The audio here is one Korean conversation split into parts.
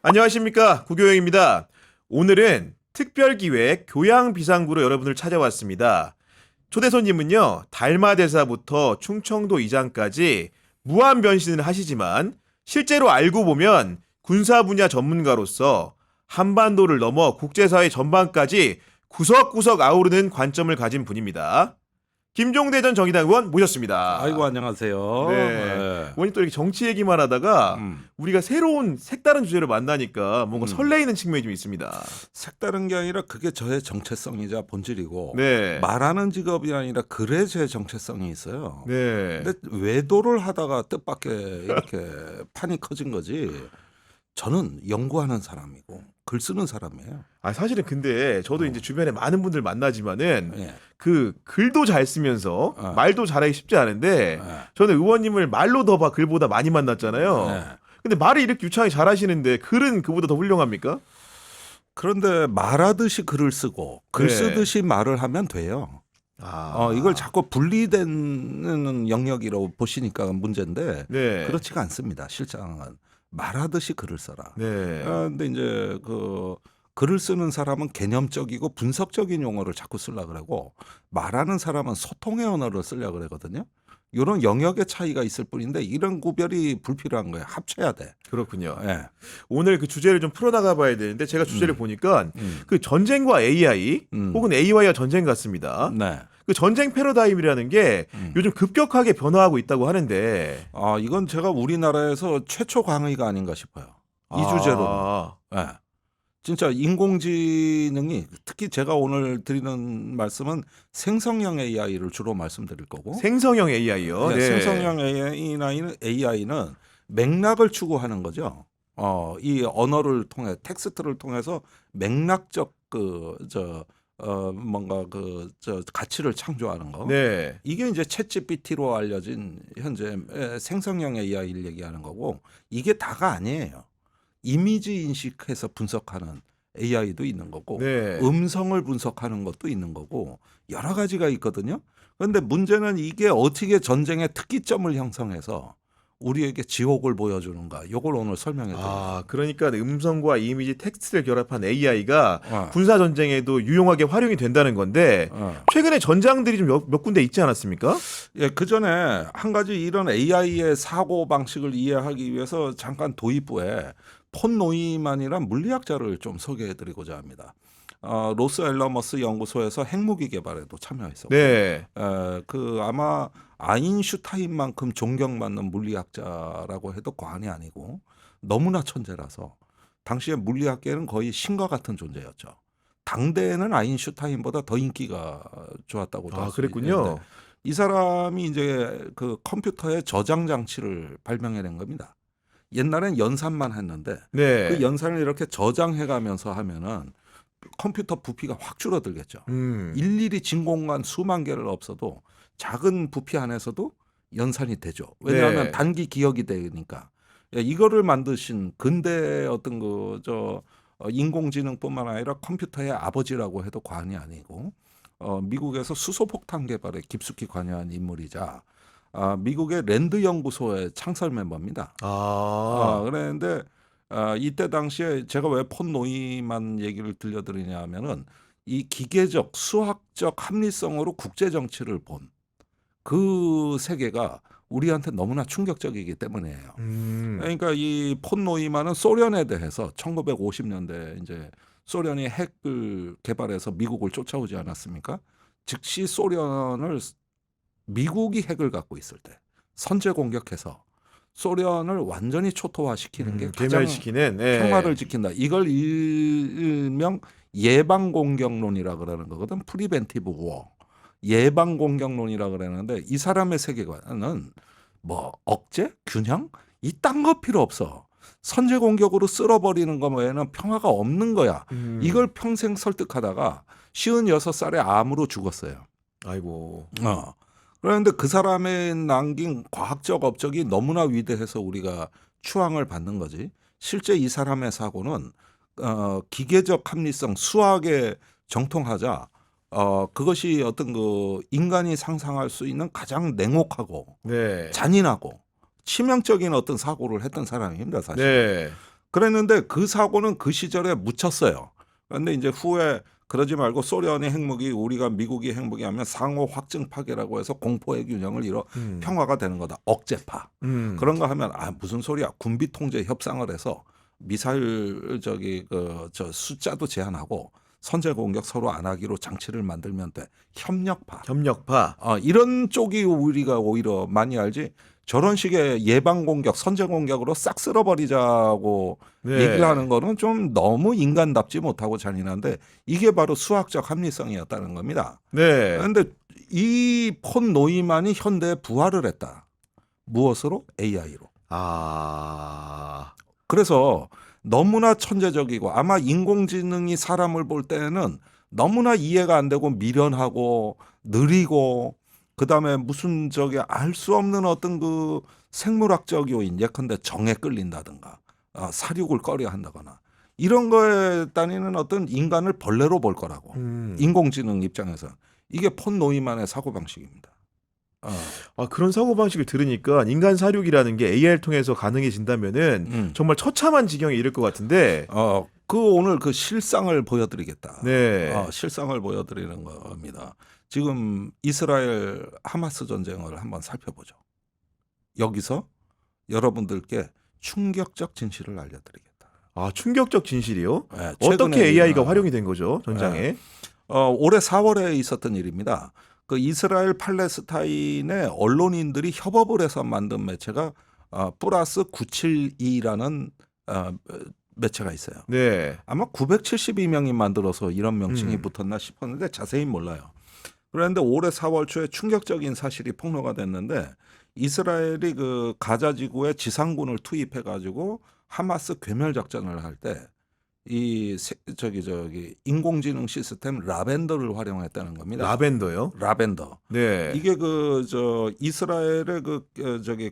안녕하십니까, 구교영입니다. 오늘은 특별기획 교양비상구로 여러분을 찾아왔습니다. 초대 손님은요, 달마대사부터 충청도 이장까지 무한 변신을 하시지만 실제로 알고 보면 군사 분야 전문가로서 한반도를 넘어 국제사회 전반까지 구석구석 아우르는 관점을 가진 분입니다. 김종대 전 정의당 의원 모셨습니다. 아이고 안녕하세요. 네. 네. 의원님 또 이렇게 정치 얘기만 하다가 우리가 새로운 색다른 주제를 만나니까 뭔가 설레이는 측면이 좀 있습니다. 색다른 게 아니라 그게 저의 정체성이자 본질이고 네. 말하는 직업이 아니라 글에 제 정체성이 있어요. 네. 근데 외도를 하다가 뜻밖의 이렇게 판이 커진 거지. 저는 연구하는 사람이고 글 쓰는 사람이에요. 아, 사실은 근데 저도 이제 주변에 많은 분들 만나지만은 예. 그 글도 잘 쓰면서 어. 말도 잘하기 쉽지 않은데 예. 저는 의원님을 말로 더 글보다 많이 만났잖아요. 예. 근데 말을 이렇게 유창하게 잘하시는데 글은 그보다 더 훌륭합니까? 그런데 말하듯이 글을 쓰고 글 네. 쓰듯이 말을 하면 돼요. 이걸 자꾸 분리되는 영역이라고 보시니까 문제인데 네. 그렇지가 않습니다. 실상은 말하듯이 글을 써라. 네. 근데 이제 그 글을 쓰는 사람은 개념적이고 분석적인 용어를 자꾸 쓰려고 그러고 말하는 사람은 소통의 언어를 쓰려고 그러거든요. 이런 영역의 차이가 있을 뿐인데 이런 구별이 불필요한 거예요. 합쳐야 돼. 그렇군요. 예. 오늘 그 주제를 좀 풀어나가 봐야 되는데 제가 주제를 보니까 그 전쟁과 AI 혹은 AI와 전쟁 같습니다. 네. 그 전쟁 패러다임이라는 게 요즘 급격하게 변화하고 있다고 하는데 이건 제가 우리나라에서 최초 강의가 아닌가 싶어요. 이 주제로는. 예. 진짜 인공지능이 특히 제가 오늘 드리는 말씀은 생성형 AI를 주로 말씀드릴 거고 생성형 AI요. 네, 생성형 AI는 맥락을 추구하는 거죠. 이 언어를 통해 텍스트를 통해서 맥락적 가치를 창조하는 거. 네. 이게 이제 챗GPT로 알려진 현재 생성형 AI를 얘기하는 거고 이게 다가 아니에요. 이미지 인식해서 분석하는 AI도 있는 거고 네. 음성을 분석하는 것도 있는 거고 여러 가지가 있거든요. 그런데 문제는 이게 어떻게 전쟁의 특기점을 형성해서 우리에게 지옥을 보여주는가. 이걸 오늘 설명해 드릴게요. 그러니까 음성과 이미지 텍스트를 결합한 AI가 어. 군사 전쟁에도 유용하게 활용이 된다는 건데 최근에 전장들이 좀 몇 군데 있지 않았습니까? 예, 그 전에 한 가지 이런 AI의 사고 방식을 이해하기 위해서 잠깐 도입부에 폰 노이만이란 물리학자를 좀 소개해드리고자 합니다. 로스 앨러머스 연구소에서 핵무기 개발에도 참여했었고, 네. 그 아마 아인슈타인만큼 존경받는 물리학자라고 해도 과언이 아니고 너무나 천재라서 당시에 물리학계는 거의 신과 같은 존재였죠. 당대에는 아인슈타인보다 더 인기가 좋았다고도 할 수 그랬군요. 있는데 이 사람이 이제 그 컴퓨터의 저장 장치를 발명해낸 겁니다. 옛날엔 연산만 했는데 네. 그 연산을 이렇게 저장해가면서 하면은 컴퓨터 부피가 확 줄어들겠죠. 일일이 진공관 수만 개를 없어도 작은 부피 안에서도 연산이 되죠. 왜냐하면 네. 단기 기억이 되니까. 이거를 만드신 근대 어떤 인공지능뿐만 아니라 컴퓨터의 아버지라고 해도 과언이 아니고 미국에서 수소폭탄 개발에 깊숙이 관여한 인물이자 미국의 랜드 연구소의 창설 멤버입니다. 그런데 이때 당시에 제가 왜 폰 노이만 얘기를 들려드리냐 하면은 이 기계적 수학적 합리성으로 국제 정치를 본 그 세계가 우리한테 너무나 충격적이기 때문이에요. 그러니까 이 폰 노이만은 소련에 대해서 1950년대 이제 소련이 핵을 개발해서 미국을 쫓아오지 않았습니까? 즉시 소련을 미국이 핵을 갖고 있을 때 선제 공격해서 소련을 완전히 초토화시키는 게 가장 괴멸시키는 평화를 지킨다. 이걸 일명 예방 공격론이라 그러는 거거든. 프리벤티브 워. 예방 공격론이라 그러는데 이 사람의 세계관은 뭐 억제, 균형 이딴 거 필요 없어. 선제 공격으로 쓸어버리는 거 외에는 평화가 없는 거야. 이걸 평생 설득하다가 56살에 암으로 죽었어요. 아이고. 그런데 그 사람의 남긴 과학적 업적이 너무나 위대해서 우리가 추앙을 받는 거지. 실제 이 사람의 사고는 기계적 합리성, 수학에 정통하자 그것이 어떤 그 인간이 상상할 수 있는 가장 냉혹하고 네. 잔인하고 치명적인 어떤 사고를 했던 사람입니다, 사실. 네. 그랬는데 그 사고는 그 시절에 묻혔어요. 그런데 이제 후에 그러지 말고 소련의 핵무기 우리가 미국이 핵무기 하면 상호 확증 파괴라고 해서 공포의 균형을 이뤄 평화가 되는 거다. 억제파. 그런 거 하면 무슨 소리야. 군비 통제 협상을 해서 미사일 저 숫자도 제한하고 선제 공격 서로 안 하기로 장치를 만들면 돼. 협력파. 이런 쪽이 우리가 오히려 많이 알지. 저런 식의 예방 공격, 선제 공격으로 싹 쓸어버리자고 얘기를 하는 거는 좀 너무 인간답지 못하고 잔인한데 이게 바로 수학적 합리성이었다는 겁니다. 네. 그런데 이 폰 노이만이 현대에 부활을 했다. 무엇으로? AI로. 그래서 너무나 천재적이고 아마 인공지능이 사람을 볼 때는 너무나 이해가 안 되고 미련하고 느리고 그다음에 무슨 알 수 없는 어떤 그 생물학적 요인 예컨대 정에 끌린다든가 사륙을 꺼려 한다거나 이런 거에 따르는 어떤 인간을 벌레로 볼 거라고 인공지능 입장에서 이게 폰 노이만의 사고방식입니다. 그런 사고방식을 들으니까 인간 사륙이라는 게 AI를 통해서 가능해진다면은 정말 처참한 지경에 이를 것 같은데 오늘 그 실상을 보여드리겠다. 네. 실상을 보여드리는 겁니다. 지금 이스라엘 하마스 전쟁을 한번 살펴보죠. 여기서 여러분들께 충격적 진실을 알려드리겠다. 충격적 진실이요? 네, 어떻게 AI가 활용이 된 거죠? 전장에? 네. 올해 4월에 있었던 일입니다. 그 이스라엘 팔레스타인의 언론인들이 협업을 해서 만든 매체가 플러스 972라는 매체가 있어요. 네. 아마 972명이 만들어서 이런 명칭이 붙었나 싶었는데 자세히 몰라요. 그런데 올해 4월 초에 충격적인 사실이 폭로가 됐는데 이스라엘이 그 가자 지구에 지상군을 투입해 가지고 하마스 괴멸 작전을 할 때 이 인공지능 시스템 라벤더를 활용했다는 겁니다. 라벤더요? 라벤더. 네. 이게 이스라엘의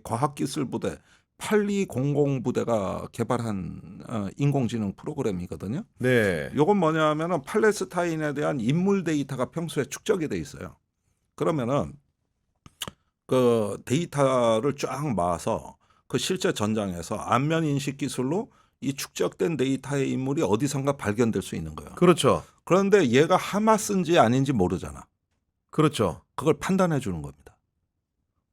과학기술 부대 8200 부대가 개발한 인공지능 프로그램이거든요. 네. 이건 뭐냐면은 팔레스타인에 대한 인물 데이터가 평소에 축적이 돼 있어요. 그러면은 그 데이터를 쫙 모아서 그 실제 전장에서 안면 인식 기술로 이 축적된 데이터의 인물이 어디선가 발견될 수 있는 거예요. 그렇죠. 그런데 얘가 하마스인지 아닌지 모르잖아. 그렇죠. 그걸 판단해 주는 겁니다.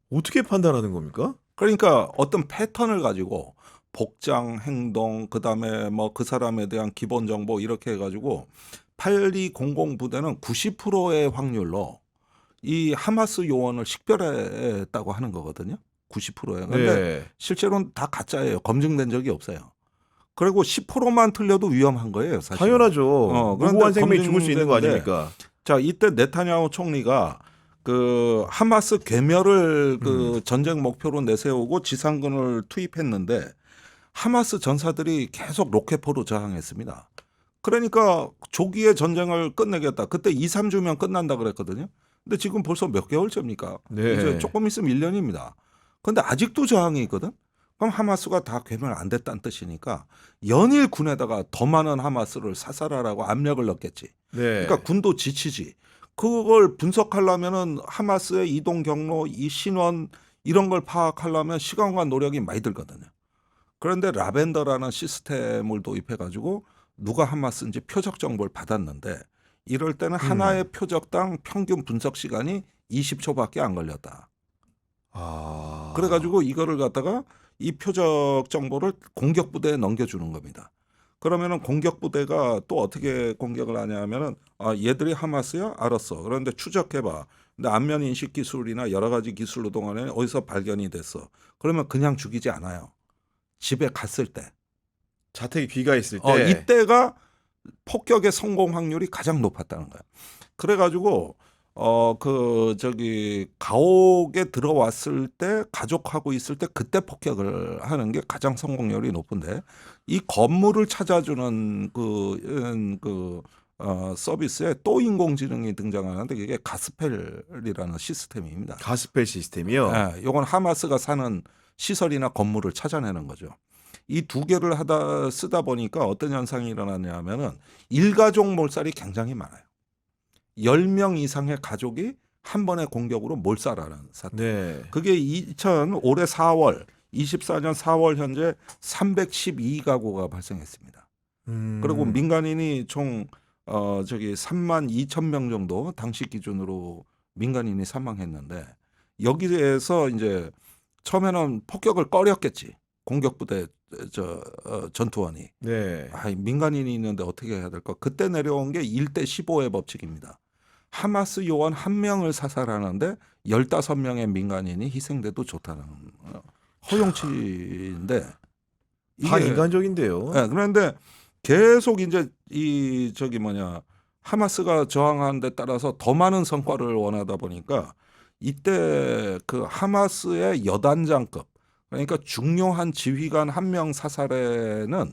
어떻게 판단하는 겁니까? 그러니까 어떤 패턴을 가지고 복장, 행동, 그다음에 뭐 그 사람에 대한 기본 정보 이렇게 해가지고 8200 부대는 90%의 확률로 이 하마스 요원을 식별했다고 하는 거거든요. 90%예요. 근데 실제로는 다 가짜예요. 검증된 적이 없어요. 그리고 10%만 틀려도 위험한 거예요. 사실. 당연하죠. 무고한 생명이 죽을 수 있는 거 아닙니까? 자, 이때 네타냐후 총리가 그 하마스 괴멸을 그 전쟁 목표로 내세우고 지상군을 투입했는데 하마스 전사들이 계속 로켓포로 저항했습니다. 그러니까 조기에 전쟁을 끝내겠다. 그때 2, 3주면 끝난다 그랬거든요. 근데 지금 벌써 몇 개월째입니까? 네. 이제 조금 있으면 1년입니다. 그런데 아직도 저항이 있거든. 그럼 하마스가 다 괴멸 안 됐다는 뜻이니까 연일 군에다가 더 많은 하마스를 사살하라고 압력을 넣겠지. 네. 그러니까 군도 지치지. 그걸 분석하려면은 하마스의 이동 경로, 이 신원 이런 걸 파악하려면 시간과 노력이 많이 들거든요. 그런데 라벤더라는 시스템을 도입해 가지고 누가 하마스인지 표적 정보를 받았는데 이럴 때는 하나의 표적당 평균 분석 시간이 20초밖에 안 걸렸다. 그래가지고 이거를 갖다가 이 표적 정보를 공격 부대에 넘겨주는 겁니다. 그러면은 공격 부대가 또 어떻게 공격을 하냐면은 얘들이 하마스야? 알았어. 그런데 추적해봐. 근데 안면 인식 기술이나 여러 가지 기술로 동안에 어디서 발견이 됐어. 그러면 그냥 죽이지 않아요. 집에 갔을 때. 자택에 귀가 있을 때. 이때가 폭격의 성공 확률이 가장 높았다는 거야. 그래가지고 가옥에 들어왔을 때 가족하고 있을 때 그때 폭격을 하는 게 가장 성공률이 높은데 이 건물을 찾아주는 서비스에 또 인공지능이 등장하는데 이게 가스펠이라는 시스템입니다. 가스펠 시스템이요? 네, 이건 하마스가 사는 시설이나 건물을 찾아내는 거죠. 이 두 개를 쓰다 보니까 어떤 현상이 일어나냐면은 일가족 몰살이 굉장히 많아요. 10명 이상의 가족이 한 번의 공격으로 몰살하는 사태. 네. 그게 올해 4월 24년 4월 현재 312가구가 발생했습니다. 그리고 민간인이 총 3만 2천 명 정도 당시 기준으로 민간인이 사망했는데 여기에서 이제 처음에는 폭격을 꺼렸겠지. 공격부대 전투원이. 네. 민간인이 있는데 어떻게 해야 될까? 그때 내려온 게 1대 15의 법칙입니다. 하마스 요원 1명을 사살하는데 15명의 민간인이 희생돼도 좋다는 허용치인데 반인간적인데요. 네, 그런데 계속 이제 하마스가 저항하는 데 따라서 더 많은 성과를 원하다 보니까 이때 그 하마스의 여단장급, 그러니까 중요한 지휘관 1명 사살에는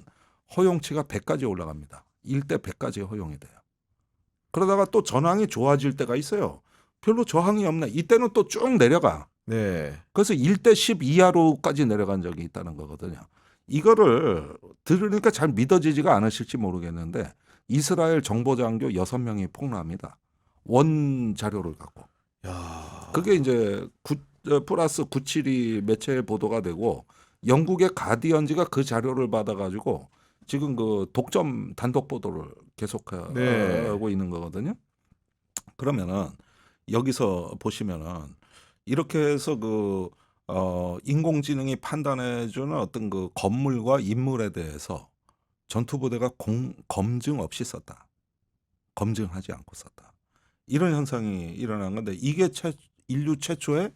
허용치가 100까지 올라갑니다. 1대 100까지 허용이 돼요. 그러다가 또 전황이 좋아질 때가 있어요. 별로 저항이 없네. 이때는 또 쭉 내려가. 네. 그래서 1대 10 이하로까지 내려간 적이 있다는 거거든요. 이거를 들으니까 잘 믿어지지가 않으실지 모르겠는데 이스라엘 정보장교 6명이 폭로합니다. 원 자료를 갖고. 야. 그게 이제 플러스 972 매체에 보도가 되고 영국의 가디언지가 그 자료를 받아가지고 지금 그 독점 단독 보도를 계속하고 네. 있는 거거든요. 그러면은 여기서 보시면은 이렇게 해서 인공지능이 판단해주는 어떤 그 건물과 인물에 대해서 전투부대가 검증 없이 썼다. 검증하지 않고 썼다. 이런 현상이 일어난 건데 이게 인류 최초의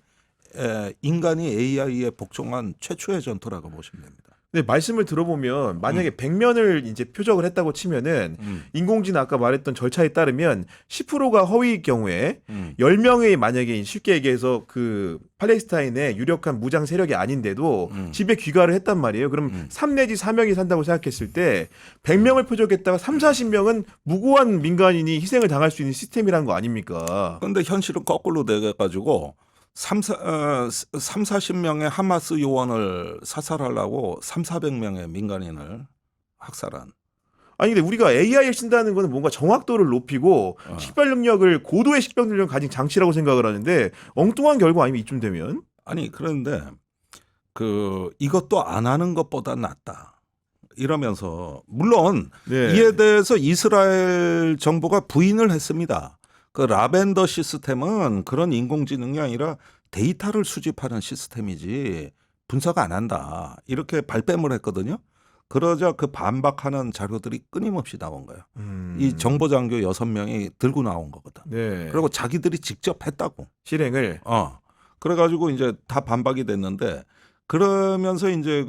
인간이 AI에 복종한 최초의 전투라고 보시면 됩니다. 네, 말씀을 들어보면 만약에 100면을 이제 표적을 했다고 치면은 인공지능 아까 말했던 절차에 따르면 10%가 허위일 경우에 10명의 만약에 쉽게 얘기해서 그 팔레스타인의 유력한 무장 세력이 아닌데도 집에 귀가를 했단 말이에요. 그럼 3 내지 4명이 산다고 생각했을 때 100명을 표적했다가 3, 40명은 무고한 민간인이 희생을 당할 수 있는 시스템이라는 거 아닙니까? 그런데 현실은 거꾸로 돼가지고 40명의 하마스 요원을 사살하려고 400명의 민간인을 학살한. 아니 근데 우리가 AI를 쓴다는 거는 뭔가 정확도를 높이고 식별 능력을 고도의 식별 능력을 가진 장치라고 생각을 하는데 엉뚱한 결과 아니면 이쯤 되면? 아니 그런데 이것도 안 하는 것보다 낫다. 이러면서 물론 네. 이에 대해서 이스라엘 정부가 부인을 했습니다. 그 라벤더 시스템은 그런 인공지능이 아니라 데이터를 수집하는 시스템이지 분석 안 한다. 이렇게 발뺌을 했거든요. 그러자 그 반박하는 자료들이 끊임없이 나온 거예요. 이 정보장교 6명이 들고 나온 거거든. 네. 그리고 자기들이 직접 했다고. 실행을. 그래가지고 이제 다 반박이 됐는데 그러면서 이제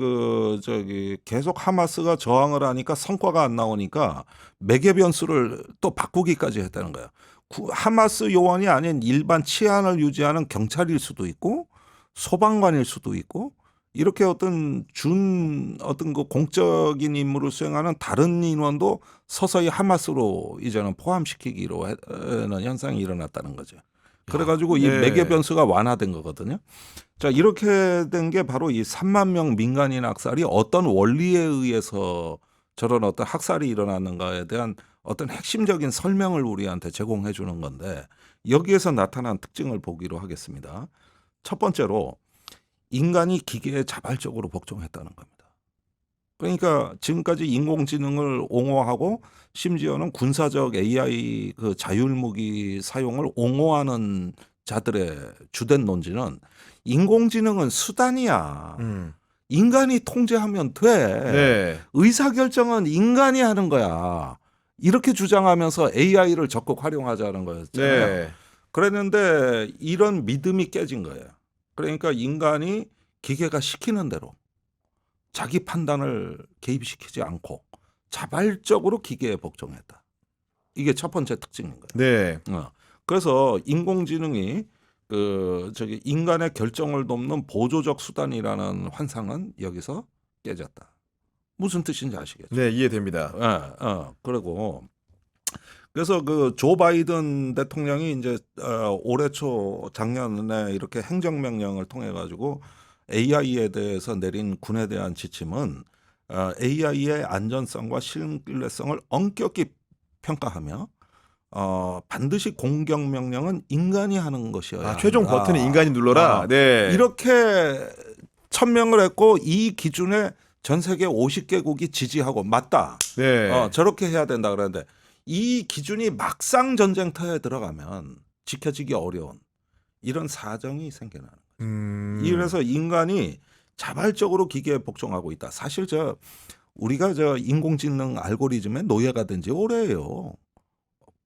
계속 하마스가 저항을 하니까 성과가 안 나오니까 매개 변수를 또 바꾸기까지 했다는 거예요. 하마스 요원이 아닌 일반 치안을 유지하는 경찰일 수도 있고 소방관일 수도 있고 이렇게 어떤 그 공적인 임무를 수행하는 다른 인원도 서서히 하마스로 이제는 포함시키기로 하는 현상이 일어났다는 거죠. 그래가지고 이 매개 변수가 완화된 거거든요. 자, 이렇게 된 게 바로 이 3만 명 민간인 학살이 어떤 원리에 의해서 저런 어떤 학살이 일어났는가에 대한 어떤 핵심적인 설명을 우리한테 제공해 주는 건데 여기에서 나타난 특징을 보기로 하겠습니다. 첫 번째로 인간이 기계에 자발적으로 복종했다는 겁니다. 그러니까 지금까지 인공지능을 옹호하고 심지어는 군사적 AI 그 자율무기 사용을 옹호하는 자들의 주된 논지는 인공지능은 수단이야. 인간이 통제하면 돼. 네. 의사결정은 인간이 하는 거야. 이렇게 주장하면서 AI를 적극 활용하자는 거였잖아요. 네. 그랬는데 이런 믿음이 깨진 거예요. 그러니까 인간이 기계가 시키는 대로 자기 판단을 개입시키지 않고 자발적으로 기계에 복종했다. 이게 첫 번째 특징인 거예요. 네. 그래서 인공지능이 인간의 결정을 돕는 보조적 수단이라는 환상은 여기서 깨졌다. 무슨 뜻인지 아시겠죠? 네, 이해됩니다. 그리고 그래서 그 조 바이든 대통령이 이제 올해 초 작년에 이렇게 행정명령을 통해 가지고 AI에 대해서 내린 군에 대한 지침은 AI의 안전성과 신뢰성을 엄격히 평가하며 반드시 공격 명령은 인간이 하는 것이어야 최종 한다. 버튼은 인간이 눌러라. 네. 이렇게 천명을 했고 이 기준에 전 세계 50개국이 지지하고 맞다. 네. 저렇게 해야 된다 그러는데 이 기준이 막상 전쟁터에 들어가면 지켜지기 어려운 이런 사정이 생겨나는 거죠. 이래서 인간이 자발적으로 기계에 복종하고 있다. 사실 우리가 인공지능 알고리즘의 노예가 된 지 오래예요.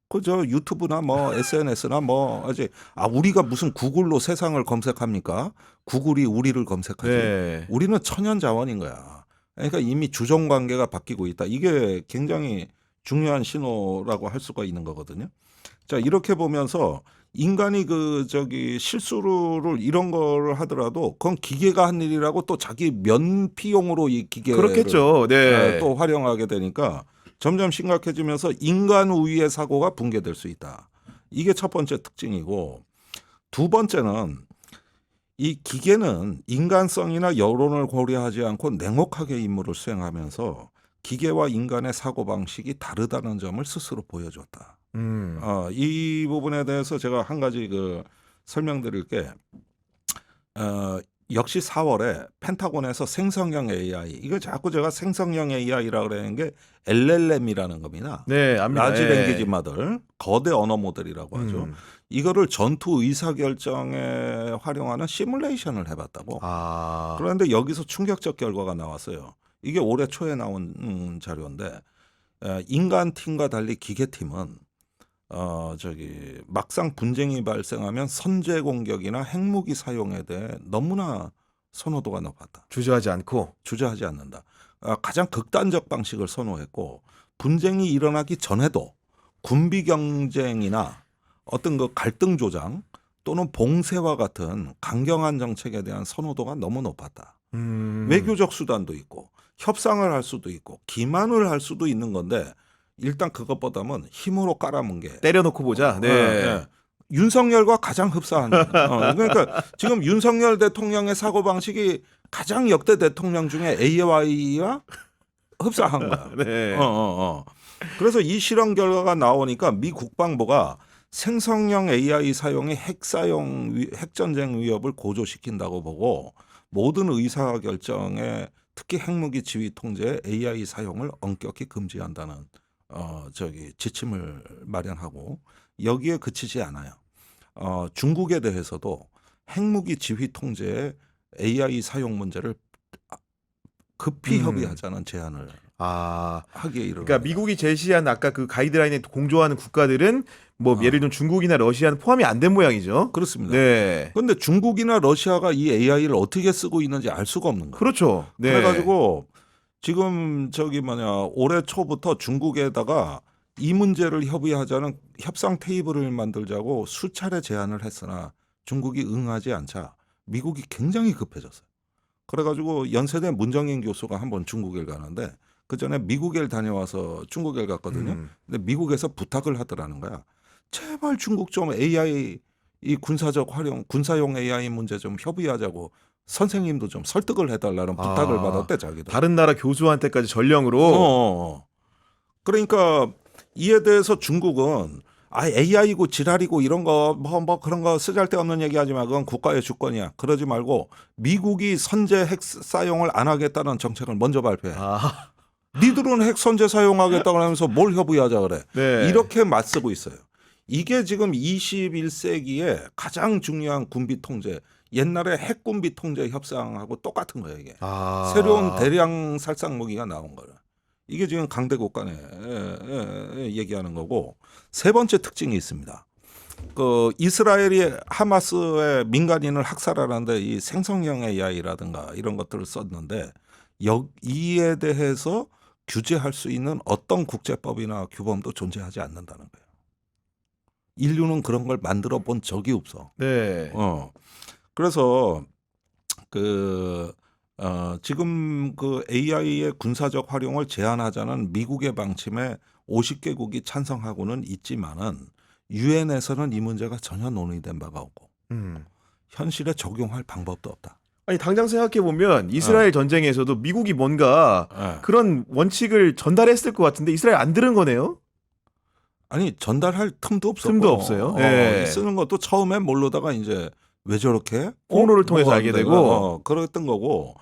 그저 유튜브나 뭐 SNS나 뭐 아직 우리가 무슨 구글로 세상을 검색합니까? 구글이 우리를 검색하지. 네. 우리는 천연 자원인 거야. 그러니까 이미 주종 관계가 바뀌고 있다. 이게 굉장히 중요한 신호라고 할 수가 있는 거거든요. 자, 이렇게 보면서 인간이 실수를 이런 걸 하더라도 그건 기계가 한 일이라고 또 자기 면피용으로 이 기계를 그렇겠죠. 네. 또 활용하게 되니까 점점 심각해지면서 인간 우위의 사고가 붕괴될 수 있다. 이게 첫 번째 특징이고 두 번째는 이 기계는 인간성이나 여론을 고려하지 않고 냉혹하게 임무를 수행하면서 기계와 인간의 사고방식이 다르다는 점을 스스로 보여줬다. 이 부분에 대해서 제가 한 가지 설명드릴 게 역시 4월에 펜타곤에서 생성형 AI 이거 자꾸 제가 생성형 AI라고 그러는 게 LLM이라는 겁니다. 네, 압니다. 라지 예. 랭귀지 모델, 거대 언어 모델이라고 하죠. 이거를 전투 의사결정에 활용하는 시뮬레이션을 해봤다고. 그런데 여기서 충격적 결과가 나왔어요. 이게 올해 초에 나온 자료인데 인간 팀과 달리 기계 팀은 막상 분쟁이 발생하면 선제 공격이나 핵무기 사용에 대해 너무나 선호도가 높았다. 주저하지 않는다. 가장 극단적 방식을 선호했고 분쟁이 일어나기 전에도 군비 경쟁이나 어떤 갈등 조장 또는 봉쇄와 같은 강경한 정책에 대한 선호도가 너무 높았다. 외교적 수단도 있고 협상을 할 수도 있고 기만을 할 수도 있는 건데 일단 그것보다는 힘으로 깔아뭉개 때려놓고 보자. 네. 윤석열과 가장 흡사한. 그러니까 지금 윤석열 대통령의 사고 방식이 가장 역대 대통령 중에 AI와 흡사한 거야. 네. 그래서 이 실험 결과가 나오니까 미 국방부가 생성형 AI 사용이 핵전쟁 위협을 고조시킨다고 보고 모든 의사결정에 특히 핵무기 지휘 통제에 AI 사용을 엄격히 금지한다는 지침을 마련하고 여기에 그치지 않아요. 중국에 대해서도 핵무기 지휘 통제에 AI 사용 문제를 급히 협의하자는 제안을 하기에 이르렀다. 그러니까 미국이 제시한 아까 그 가이드라인에 공조하는 국가들은 뭐 예를 들면 중국이나 러시아는 포함이 안 된 모양이죠. 그렇습니다. 네. 그런데 중국이나 러시아가 이 AI를 어떻게 쓰고 있는지 알 수가 없는 거예요. 그렇죠. 네. 그래가지고 지금 올해 초부터 중국에다가 이 문제를 협의하자는 협상 테이블을 만들자고 수차례 제안을 했으나 중국이 응하지 않자 미국이 굉장히 급해졌어요. 그래가지고 연세대 문정인 교수가 한번 중국에 가는데 그 전에 미국에 다녀와서 중국에 갔거든요. 근데 미국에서 부탁을 하더라는 거야. 제발 중국 좀 AI 이 군사용 AI 문제 좀 협의하자고 선생님도 좀 설득을 해달라는 부탁을 받았대 자기도. 다른 나라 교수한테까지 전령으로. 그러니까 이에 대해서 중국은 AI고 지랄이고 이런 거 뭐 그런 거 쓰잘데없는 얘기하지 마. 그건 국가의 주권이야. 그러지 말고 미국이 선제 핵 사용을 안 하겠다는 정책을 먼저 발표해. 니들은 핵 선제 사용하겠다고 하면서 뭘 협의하자 그래. 네. 이렇게 맞서고 있어요. 이게 지금 21세기에 가장 중요한 군비 통제. 옛날에 핵군비 통제 협상하고 똑같은 거예요 이게. 새로운 대량 살상 무기가 나온 거예요. 이게 지금 강대국 간에 얘기하는 거고. 세 번째 특징이 있습니다. 이스라엘이 하마스의 민간인을 학살하는데 이 생성형 AI라든가 이런 것들을 썼는데 이에 대해서 규제할 수 있는 어떤 국제법이나 규범도 존재하지 않는다는 거예요. 인류는 그런 걸 만들어 본 적이 없어. 네. 그래서 지금 AI의 군사적 활용을 제한하자는 미국의 방침에 50개국이 찬성하고는 있지만은 유엔에서는 이 문제가 전혀 논의된 바가 없고 현실에 적용할 방법도 없다. 아니 당장 생각해 보면 이스라엘 전쟁에서도 미국이 뭔가 그런 원칙을 전달했을 것 같은데 이스라엘 안 들은 거네요. 아니 전달할 틈도 없었고 틈도 없어요. 네. 쓰는 것도 처음엔 모르다가 이제 왜 저렇게? 포르노를 통해서 알게 되고. 그랬던 거고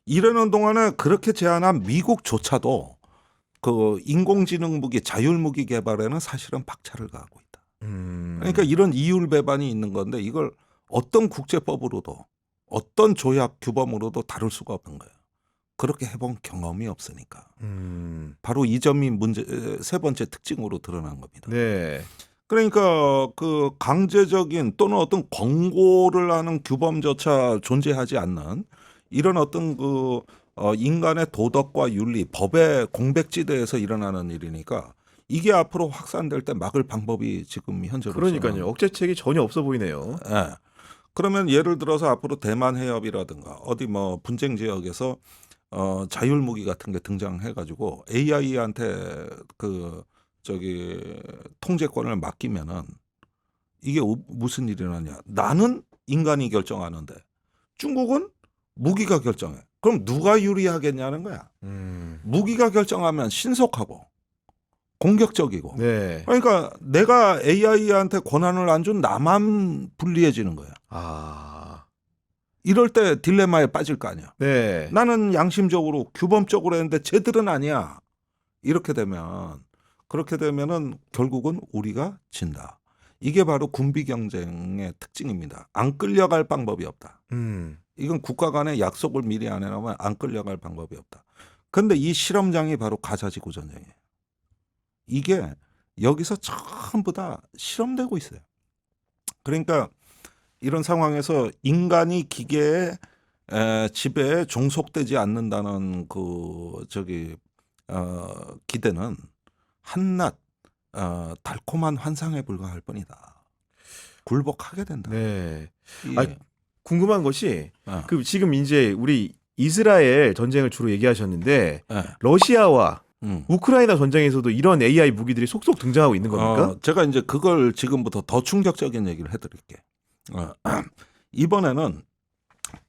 이러는 동안에 그렇게 제안한 미국조차도 그 인공지능 무기, 자율 무기 개발에는 사실은 박차를 가하고 있다. 그러니까 이런 이율 배반이 있는 건데 이걸 어떤 국제법으로도 어떤 조약 규범으로도 다룰 수가 없는 거예요. 그렇게 해본 경험이 없으니까. 바로 이 점이 문제 세 번째 특징으로 드러난 겁니다. 네. 그러니까 그 강제적인 또는 어떤 권고를 하는 규범조차 존재하지 않는 이런 어떤 그 인간의 도덕과 윤리, 법의 공백지대에서 일어나는 일이니까 이게 앞으로 확산될 때 막을 방법이 지금 현재로서는 그러니까요. 억제책이 전혀 없어 보이네요. 예. 그러면 예를 들어서 앞으로 대만 해협이라든가 어디 뭐 분쟁 지역에서 자율 무기 같은 게 등장해 가지고 AI한테 그 저기 통제권을 맡기면은 이게 무슨 일이 나냐? 나는 인간이 결정하는데 중국은 무기가 결정해. 그럼 누가 유리하겠냐는 거야. 무기가 결정하면 신속하고 공격적이고. 네. 그러니까 내가 AI한테 권한을 안 준 나만 불리해지는 거야. 아. 이럴 때 딜레마에 빠질 거 아니야. 네. 나는 양심적으로 규범적으로 했는데 쟤들은 아니야. 그렇게 되면은 결국은 우리가 진다. 이게 바로 군비 경쟁의 특징입니다. 안 끌려갈 방법이 없다. 이건 국가 간의 약속을 미리 안 해놓으면 안 끌려갈 방법이 없다. 그런데 이 실험장이 바로 가자지구 전쟁이에요. 이게 여기서 전부 다 실험되고 있어요. 그러니까 이런 상황에서 인간이 기계의 지배에 종속되지 않는다는 그 기대는 한낱 달콤한 환상에 불과할 뿐이다. 굴복하게 된다. 네. 예. 궁금한 것이 어. 그 지금 이제 우리 이스라엘 전쟁을 주로 얘기하셨는데 예. 러시아와 우크라이나 전쟁에서도 이런 AI 무기들이 속속 등장하고 있는 겁니까? 제가 이제 그걸 지금부터 더 충격적인 얘기를 해드릴게. 이번에는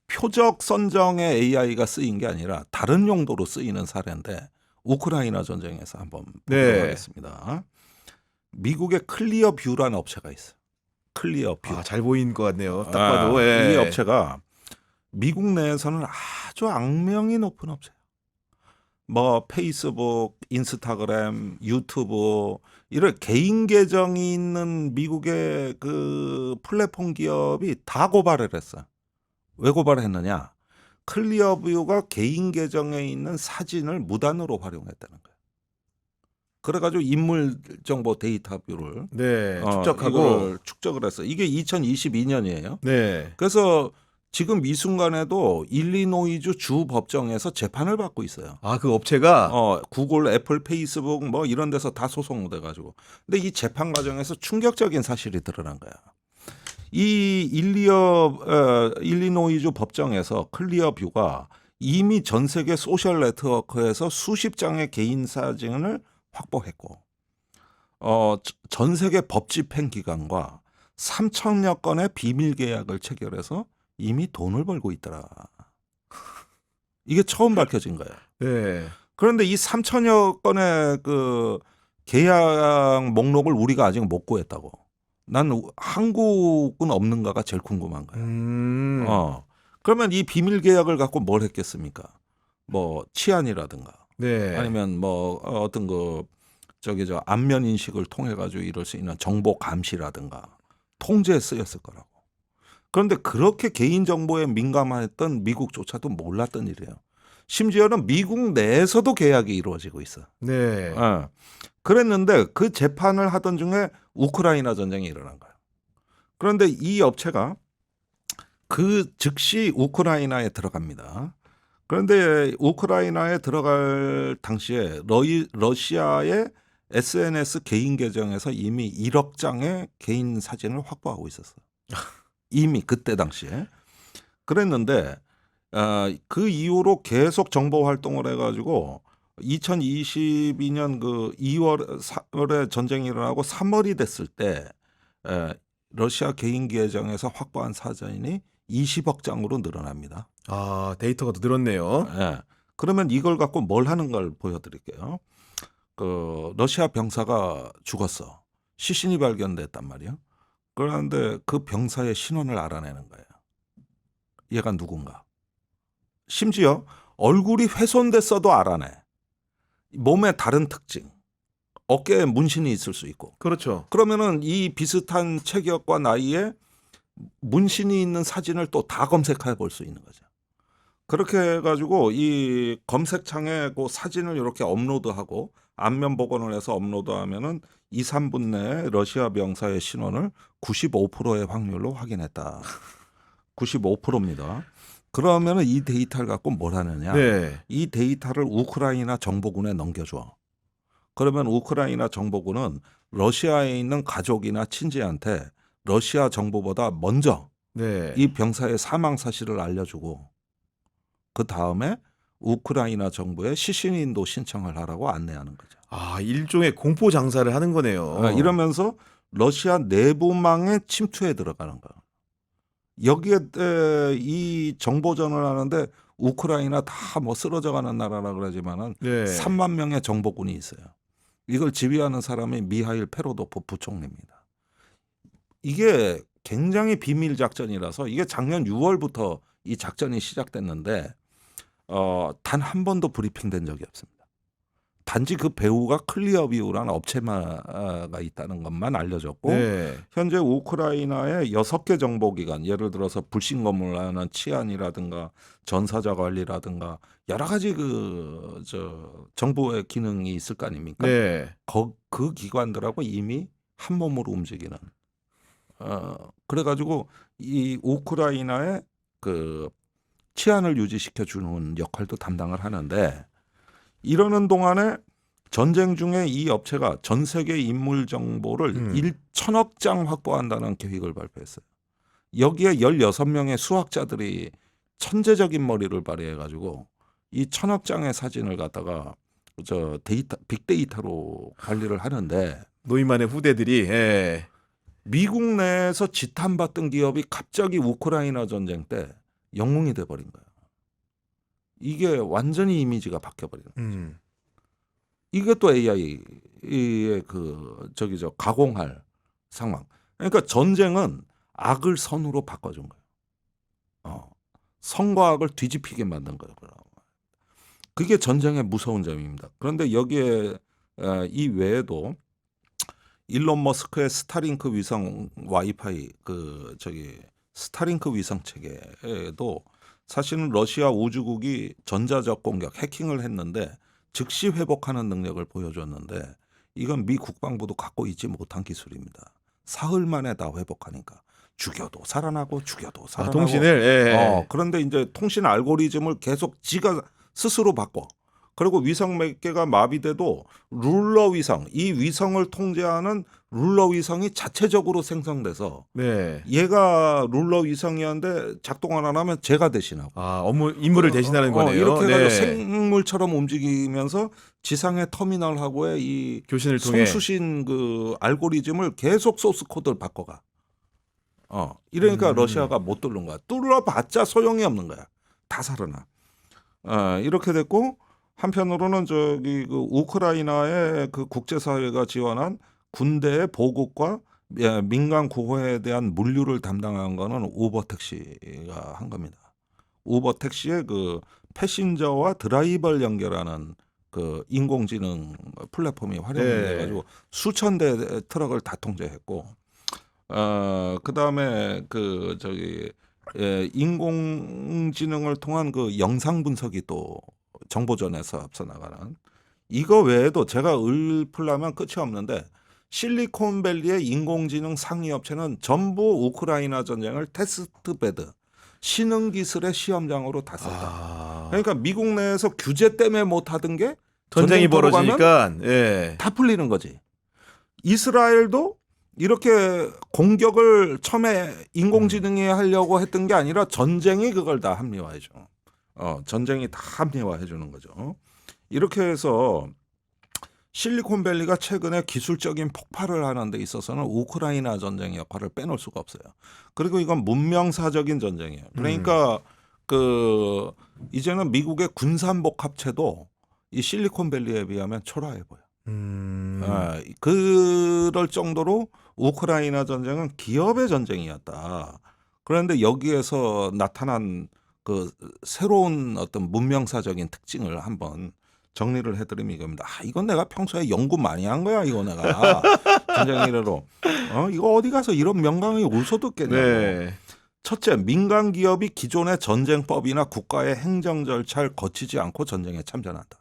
표적 선정의 AI가 쓰인 게 아니라 다른 용도로 쓰이는 사례인데 우크라이나 전쟁에서 한번 보도록 네. 하겠습니다. 미국의 클리어 뷰라는 업체가 있어요. 클리어 뷰. 잘 보이는 것 같네요. 딱 봐도. 예. 이 업체가 미국 내에서는 아주 악명이 높은 업체예요. 뭐 페이스북, 인스타그램, 유튜브 이런 개인 계정이 있는 미국의 그 플랫폼 기업이 다 고발을 했어요. 왜 고발했느냐? 클리어뷰가 개인 계정에 있는 사진을 무단으로 활용했다는 거예요. 그래가지고 인물 정보 데이터뷰를 네. 축적하고 이걸 축적을 했어요. 이게 2022년이에요. 네. 그래서 지금 이 순간에도 일리노이주 주 법정에서 재판을 받고 있어요. 그 업체가 구글, 애플, 페이스북 뭐 이런 데서 다 소송돼 가지고. 근데 이 재판 과정에서 충격적인 사실이 드러난 거야. 이 일리노이주 법정에서 클리어뷰가 이미 전 세계 소셜 네트워크에서 수십 장의 개인 사진을 확보했고 전 세계 법 집행 기관과 3천여 건의 비밀 계약을 체결해서 이미 돈을 벌고 있더라. 이게 처음 밝혀진 거예요. 네. 그런데 이 3천여 건의 그 계약 목록을 우리가 아직 못 구했다고. 난 한국은 없는가가 제일 궁금한 거예요. 그러면 이 비밀 계약을 갖고 뭘 했겠습니까? 뭐 치안이라든가, 네. 아니면 뭐 어떤 그 안면 인식을 통해 가지고 이럴 수 있는 정보 감시라든가 통제에 쓰였을 거라고. 그런데 그렇게 개인 정보에 민감했던 미국조차도 몰랐던 일이에요. 심지어는 미국 내에서도 계약이 이루어지고 있어. 네. 그랬는데 그 재판을 하던 중에 우크라이나 전쟁이 일어난 거예요. 그런데 이 업체가 그 즉시 우크라이나에 들어갑니다. 그런데 우크라이나에 들어갈 당시에 러시아의 SNS 개인 계정에서 이미 1억 장의 개인 사진을 확보하고 있었어요. 이미 그때 당시에. 그랬는데 그 이후로 계속 정보 활동을 해가지고 2022년 그 2월에 전쟁이 일어나고 3월이 됐을 때 러시아 개인 계정에서 확보한 사진이 20억 장으로 늘어납니다. 데이터가 더 늘었네요. 네. 그러면 이걸 갖고 뭘 하는 걸 보여드릴게요. 그 러시아 병사가 죽었어. 시신이 발견됐단 말이에요. 그런데 그 병사의 신원을 알아내는 거예요. 얘가 누군가. 심지어 얼굴이 훼손됐어도 알아내. 몸의 다른 특징. 어깨에 문신이 있을 수 있고. 그렇죠. 그러면은 이 비슷한 체격과 나이에 문신이 있는 사진을 또 다 검색해 볼 수 있는 거죠. 그렇게 해가지고 이 검색창에 그 사진을 이렇게 업로드하고 안면 복원을 해서 업로드하면은 2, 3분 내에 러시아 병사의 신원을 95%의 확률로 확인했다. 95%입니다. 그러면은 이 데이터를 갖고 뭘 하느냐? 네. 이 데이터를 우크라이나 정보군에 넘겨줘. 그러면 우크라이나 정보군은 러시아에 있는 가족이나 친지한테 러시아 정보보다 먼저 네. 이 병사의 사망 사실을 알려주고 그 다음에 우크라이나 정부에 시신인도 신청을 하라고 안내하는 거죠. 아, 일종의 공포 장사를 하는 거네요. 이러면서 러시아 내부망에 침투해 들어가는 거예요. 여기에 이 정보전을 하는데 우크라이나 다 뭐 쓰러져가는 나라라 그러지만은 네. 3만 명의 정보군이 있어요. 이걸 지휘하는 사람이 미하일 페로도프 부총리입니다. 이게 굉장히 비밀 작전이라서 이게 작년 6월부터 이 작전이 시작됐는데 단 한 번도 브리핑된 적이 없습니다. 단지 그 배우가 클리어뷰라는 업체가 있다는 것만 알려졌고 네. 현재 우크라이나의 6개 정보기관 예를 들어서 불신 검문을 하는 치안이라든가 전사자 관리라든가 여러 가지 정부의 기능이 있을 거 아닙니까? 네. 그 기관들하고 이미 한 몸으로 움직이는 그래가지고 이 우크라이나의 그 치안을 유지시켜 주는 역할도 담당을 하는데 이러는 동안에 전쟁 중에 이 업체가 전 세계 인물 정보를 1,000억 장 확보한다는 계획을 발표했어요. 여기에 16명의 수학자들이 천재적인 머리를 발휘해가지고 이 1,000억 장의 사진을 갖다가 빅데이터로 관리를 하는데 노이만의 후대들이 예. 미국 내에서 지탄받던 기업이 갑자기 우크라이나 전쟁 때 영웅이 돼버린 거예요. 이게 완전히 이미지가 바뀌어버리는 거죠. 이게 또 AI의 가공할 상황. 그러니까 전쟁은 악을 선으로 바꿔준 거예요. 선과 악을 뒤집히게 만든 거예요. 그게 전쟁의 무서운 점입니다. 그런데 여기에 이 외에도 일론 머스크의 스타링크 위성 와이파이 스타링크 위성 체계에도 사실은 러시아 우주국이 전자적 공격, 해킹을 했는데 즉시 회복하는 능력을 보여줬는데 이건 미 국방부도 갖고 있지 못한 기술입니다. 사흘 만에 다 회복하니까 죽여도 살아나고 죽여도 살아나고. 통신을 예. 그런데 이제 통신 알고리즘을 계속 지가 스스로 바꿔. 그리고 위성 몇 개가 마비돼도 룰러 위성, 이 위성을 통제하는 룰러 위성이 자체적으로 생성돼서 네. 얘가 룰러 위성이었는데 작동을 안 하면 제가 대신하고. 임무를 대신하는 거네요. 이렇게 해서 네. 생물처럼 움직이면서 지상의 터미널하고의 이 교신을 통해 송수신 그 알고리즘을 계속 소스 코드를 바꿔가. 이러니까 러시아가 못 뚫는 거야. 뚫어봤자 소용이 없는 거야. 다 살아나. 이렇게 됐고 한편으로는 그 우크라이나의 그 국제사회가 지원한 군대의 보급과 민간 구호에 대한 물류를 담당한 거는 우버 택시가 한 겁니다. 우버 택시의 그 패신저와 드라이버를 연결하는 그 인공지능 플랫폼이 활용이 돼가지고 수천 대 트럭을 다 통제했고, 그 다음에 인공지능을 통한 그 영상 분석이 또 정보전에서 앞서 나가는 이거 외에도 제가 읊으려면 끝이 없는데 실리콘밸리의 인공지능 상위 업체는 전부 우크라이나 전쟁을 테스트베드 신흥기술의 시험장으로 다 썼다. 그러니까 미국 내에서 규제 때문에 못하던 게 전쟁이 벌어지니까 다 풀리는 거지. 이스라엘도 이렇게 공격을 처음에 인공지능이 하려고 했던 게 아니라 전쟁이 그걸 다 합리화해줘. 전쟁이 다 합리화해 주는 거죠. 이렇게 해서 실리콘밸리가 최근에 기술적인 폭발을 하는 데 있어서는 우크라이나 전쟁의 역할을 빼놓을 수가 없어요. 그리고 이건 문명사적인 전쟁이에요. 그러니까 이제는 미국의 군산복합체도 이 실리콘밸리에 비하면 초라해 보여. 그럴 정도로 우크라이나 전쟁은 기업의 전쟁이었다. 그런데 여기에서 나타난 그 새로운 어떤 문명사적인 특징을 한번 정리를 해드리면 이겁니다. 이건 내가 평소에 연구 많이 한 거야. 이거 내가 전쟁 이래로 이거 어디 가서 이런 명강이 어디서 듣겠냐고. 네. 첫째, 민간 기업이 기존의 전쟁법이나 국가의 행정 절차를 거치지 않고 전쟁에 참전한다.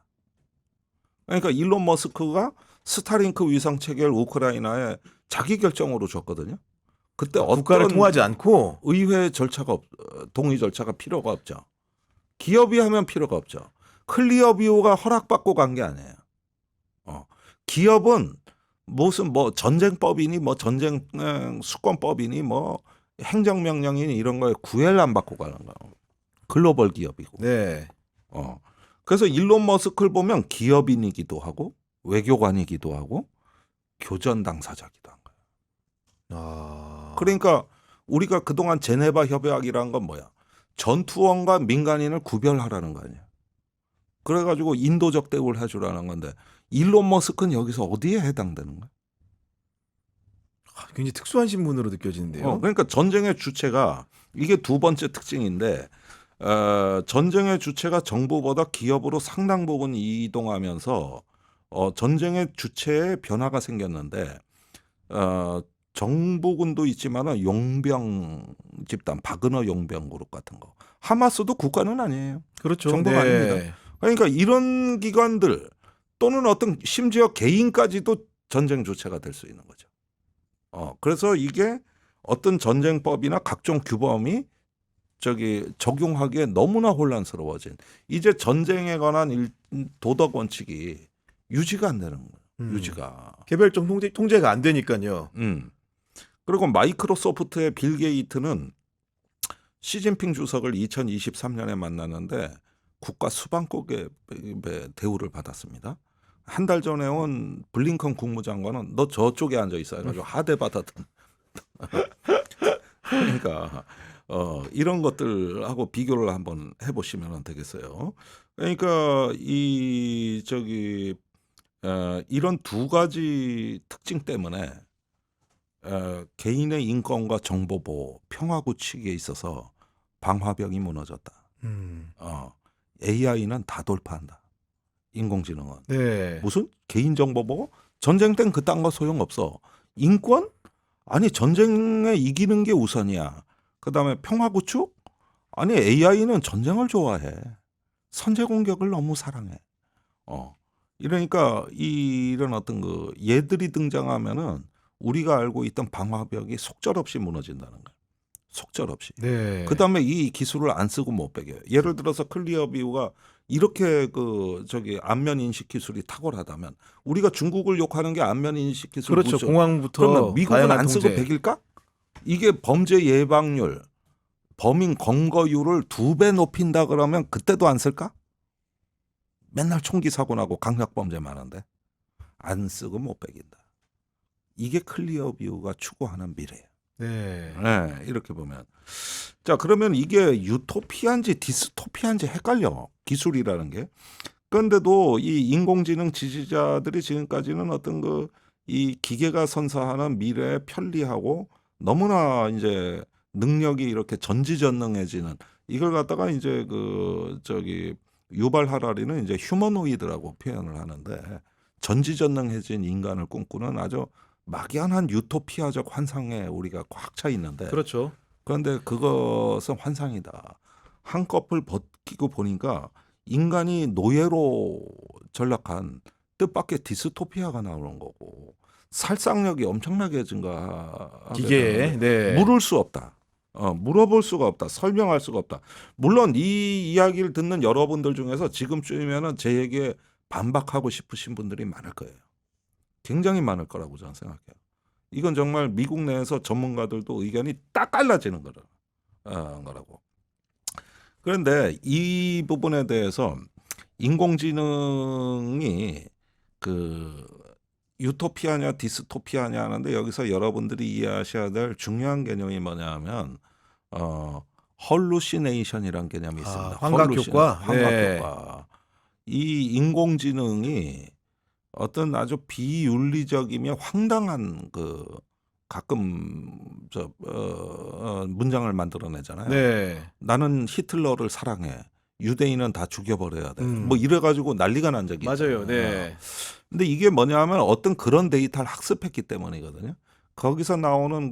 그러니까 일론 머스크가 스타링크 위성 체계를 우크라이나에 자기 결정으로 줬거든요. 그때 국가를 어떤 통하지 않고 의회 절차가 동의 절차가 필요가 없죠. 기업이 하면 필요가 없죠. 클리어 비오가 허락받고 간 게 아니에요. 기업은 무슨 뭐 전쟁법이니 뭐 전쟁 수권법이니 뭐 행정명령이니 이런 거에 구애를 안 받고 가는 거예요. 글로벌 기업이고. 네. 그래서 일론 머스크를 보면 기업인이기도 하고 외교관이기도 하고 교전 당사자기도 한 거예요. 그러니까 우리가 그동안 제네바 협약이란 건 뭐야? 전투원과 민간인을 구별하라는 거 아니야. 그래가지고 인도적 대우를 해주라는 건데 일론 머스크는 여기서 어디에 해당되는 거야? 굉장히 특수한 신분으로 느껴지는데요. 그러니까 전쟁의 주체가 이게 두 번째 특징인데 전쟁의 주체가 정부보다 기업으로 상당 부분 이동하면서 전쟁의 주체에 변화가 생겼는데 정부군도 있지만은 용병 집단 바그너 용병 그룹 같은 거 하마스도 국가는 아니에요. 그렇죠. 정부가 아닙니다. 그러니까 이런 기관들 또는 어떤 심지어 개인까지도 전쟁 주체가 될 수 있는 거죠. 그래서 이게 어떤 전쟁법이나 각종 규범이 적용하기에 너무나 혼란스러워진 이제 전쟁에 관한 도덕 원칙이 유지가 안 되는 거예요. 유지가 개별적 통제가 안 되니까요. 그리고 마이크로소프트의 빌 게이트는 시진핑 주석을 2023년에 만났는데 국가 수반국의 대우를 받았습니다. 한 달 전에 온 블링컨 국무장관은 너 저쪽에 앉아 있어 해가지고 하대 받았던. 그러니까 이런 것들하고 비교를 한번 해보시면 되겠어요. 그러니까 이런 두 가지 특징 때문에 개인의 인권과 정보보호, 평화구축에 있어서 방화벽이 무너졌다. AI는 다 돌파한다. 인공지능은. 네. 무슨 개인정보보호? 전쟁 땐 그딴 거 소용없어. 인권? 아니 전쟁에 이기는 게 우선이야. 그다음에 평화구축? 아니 AI는 전쟁을 좋아해. 선제 공격을 너무 사랑해. 이러니까 이런 어떤 그 얘들이 등장하면은 우리가 알고 있던 방화벽이 속절없이 무너진다는 거예요. 속절없이. 네. 그다음에 이 기술을 안 쓰고 못 베겨요. 예를 들어서 클리어 비우가 이렇게 안면 인식 기술이 탁월하다면 우리가 중국을 욕하는 게 안면 인식 기술 그렇죠. 무슨 공항부터 그러면 미국은 다양한 안 쓰고 통제. 베길까? 이게 범죄 예방률, 범인 검거율을 2배 높인다 그러면 그때도 안 쓸까? 맨날 총기 사고 나고 강력 범죄 많은데 안 쓰고 못 베긴다. 이게 클리어 뷰가 추구하는 미래예요. 네. 네, 이렇게 보면 자 그러면 이게 유토피아인지 디스토피아인지 헷갈려 기술이라는 게. 그런데도 이 인공지능 지지자들이 지금까지는 어떤 이 기계가 선사하는 미래에 편리하고 너무나 이제 능력이 이렇게 전지전능해지는 이걸 갖다가 이제 유발 하라리는 이제 휴머노이드라고 표현을 하는데 전지전능해진 인간을 꿈꾸는 아주 막연한 유토피아적 환상에 우리가 꽉 차 있는데 그렇죠. 그런데 그것은 환상이다. 한꺼풀 벗기고 보니까 인간이 노예로 전락한 뜻밖의 디스토피아가 나오는 거고 살상력이 엄청나게 증가하게 기계에 네. 물을 수 없다. 물어볼 수가 없다. 설명할 수가 없다. 물론 이 이야기를 듣는 여러분들 중에서 지금쯤이면은 제 얘기에 반박하고 싶으신 분들이 많을 거예요. 굉장히 많을 거라고 저는 생각해요. 이건 정말 미국 내에서 전문가들도 의견이 딱 갈라지는 거라고. 그런데 이 부분에 대해서 인공지능이 유토피아냐 디스토피아냐 하는데 여기서 여러분들이 이해하셔야 될 중요한 개념이 뭐냐면 헐루시네이션이라는 개념이 있습니다. 환각 효과. 환각 효과. 이 인공지능이 어떤 아주 비윤리적이며 황당한 가끔 문장을 만들어내잖아요. 네. 나는 히틀러를 사랑해. 유대인은 다 죽여버려야 돼. 뭐 이래가지고 난리가 난 적이 맞아요. 있잖아요. 네. 근데 이게 뭐냐면 어떤 그런 데이터를 학습했기 때문이거든요. 거기서 나오는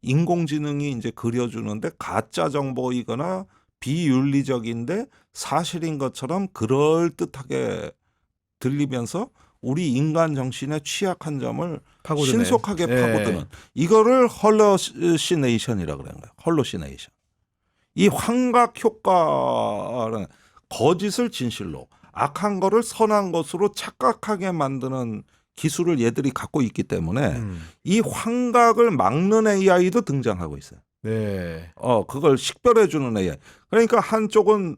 인공지능이 이제 그려주는데 가짜 정보이거나 비윤리적인데 사실인 것처럼 그럴듯하게 들리면서 우리 인간 정신의 취약한 점을 파고드네. 신속하게 네. 파고드는 이거를 헐러시네이션이라고 그러는 거예요. 헐로시네이션. 이 환각 효과는 거짓을 진실로, 악한 거를 선한 것으로 착각하게 만드는 기술을 얘들이 갖고 있기 때문에 이 환각을 막는 AI도 등장하고 있어요. 네. 그걸 식별해 주는 AI. 그러니까 한쪽은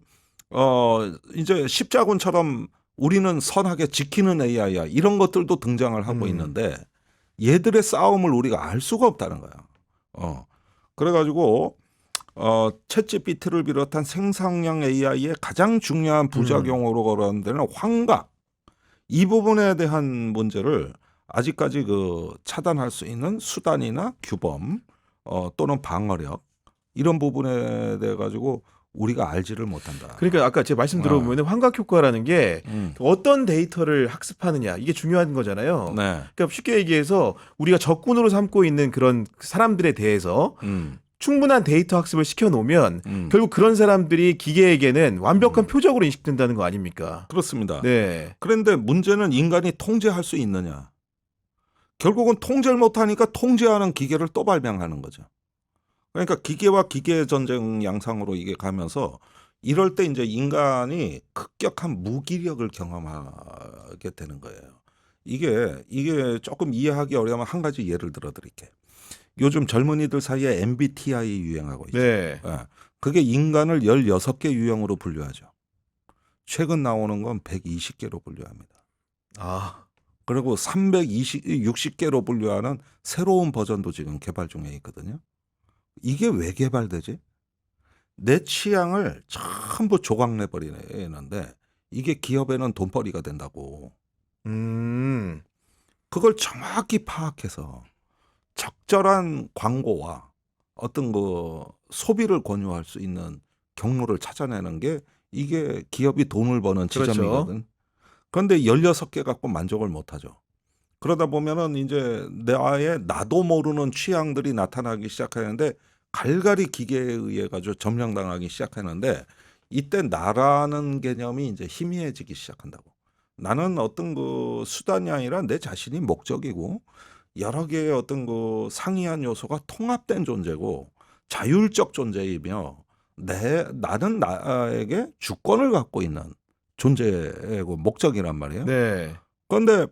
이제 십자군처럼 우리는 선하게 지키는 AI야. 이런 것들도 등장을 하고 있는데 얘들의 싸움을 우리가 알 수가 없다는 거야. 그래가지고 챗GPT를 비롯한 생성형 AI의 가장 중요한 부작용으로 거론되는 데는 환각. 이 부분에 대한 문제를 아직까지 차단할 수 있는 수단이나 규범 또는 방어력 이런 부분에 대해 가지고 우리가 알지를 못한다. 그러니까 아까 제가 말씀 들어보면 환각 효과라는 게 어떤 데이터를 학습하느냐 이게 중요한 거잖아요. 네. 그러니까 쉽게 얘기해서 우리가 적군으로 삼고 있는 그런 사람들에 대해서 충분한 데이터 학습을 시켜놓으면 결국 그런 사람들이 기계에게는 완벽한 표적으로 인식된다는 거 아닙니까? 그렇습니다. 네. 그런데 문제는 인간이 통제할 수 있느냐. 결국은 통제를 못하니까 통제하는 기계를 또 발명하는 거죠. 그러니까 기계와 기계 전쟁 양상으로 이게 가면서 이럴 때 이제 인간이 급격한 무기력을 경험하게 되는 거예요. 이게 조금 이해하기 어려우면 한 가지 예를 들어 드릴게요. 요즘 젊은이들 사이에 MBTI 유행하고 있죠. 네. 그게 인간을 16개 유형으로 분류하죠. 최근 나오는 건 120개로 분류합니다. 그리고 360개로 분류하는 새로운 버전도 지금 개발 중에 있거든요. 이게 왜 개발되지? 내 취향을 전부 조각내버리는데 이게 기업에는 돈벌이가 된다고. 그걸 정확히 파악해서 적절한 광고와 어떤 소비를 권유할 수 있는 경로를 찾아내는 게 이게 기업이 돈을 버는 지점이거든. 그렇죠. 그런데 16개 갖고 만족을 못하죠. 그러다 보면은 이제 나도 모르는 취향들이 나타나기 시작하는데 갈갈이 기계에 의해 가지고 점령당하기 시작하는데 이때 나라는 개념이 이제 희미해지기 시작한다고. 나는 어떤 수단이 아니라 내 자신이 목적이고 여러 개의 어떤 상이한 요소가 통합된 존재고 자율적 존재이며 나는 나에게 주권을 갖고 있는 존재고 목적이란 말이에요. 네. 그런데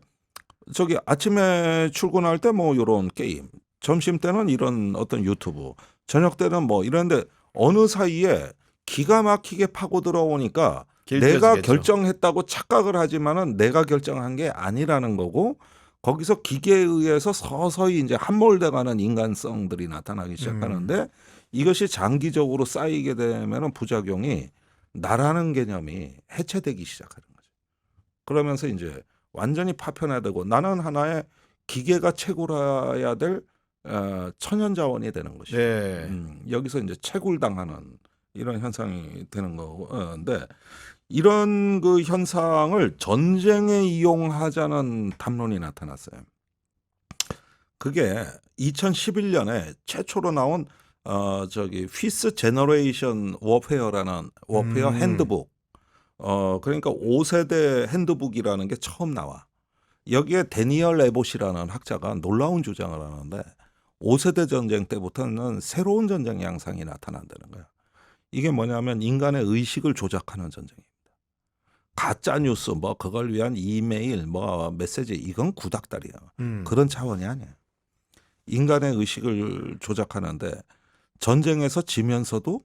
아침에 출근할 때 뭐 이런 게임, 점심 때는 이런 어떤 유튜브, 저녁 때는 뭐 이런데 어느 사이에 기가 막히게 파고 들어오니까 내가 결정했다고 착각을 하지만은 내가 결정한 게 아니라는 거고 거기서 기계에 의해서 서서히 이제 함몰돼가는 인간성들이 나타나기 시작하는데 이것이 장기적으로 쌓이게 되면은 부작용이 나라는 개념이 해체되기 시작하는 거죠. 그러면서 이제 완전히 파편화되고 나는 하나의 기계가 채굴해야 될 천연자원이 되는 것이죠. 네. 여기서 이제 채굴당하는 이런 현상이 되는 거인데 이런 현상을 전쟁에 이용하자는 담론이 나타났어요. 그게 2011년에 최초로 나온 피스 제너레이션 워페어라는 워페어 핸드북. 그러니까 5세대 핸드북이라는 게 처음 나와. 여기에 데니얼 에봇이라는 학자가 놀라운 주장을 하는데 5세대 전쟁 때부터는 새로운 전쟁 양상이 나타난다는 거야. 이게 뭐냐면 인간의 의식을 조작하는 전쟁입니다. 가짜 뉴스 그걸 위한 이메일 메시지 이건 구닥다리야. 그런 차원이 아니야. 인간의 의식을 조작하는데 전쟁에서 지면서도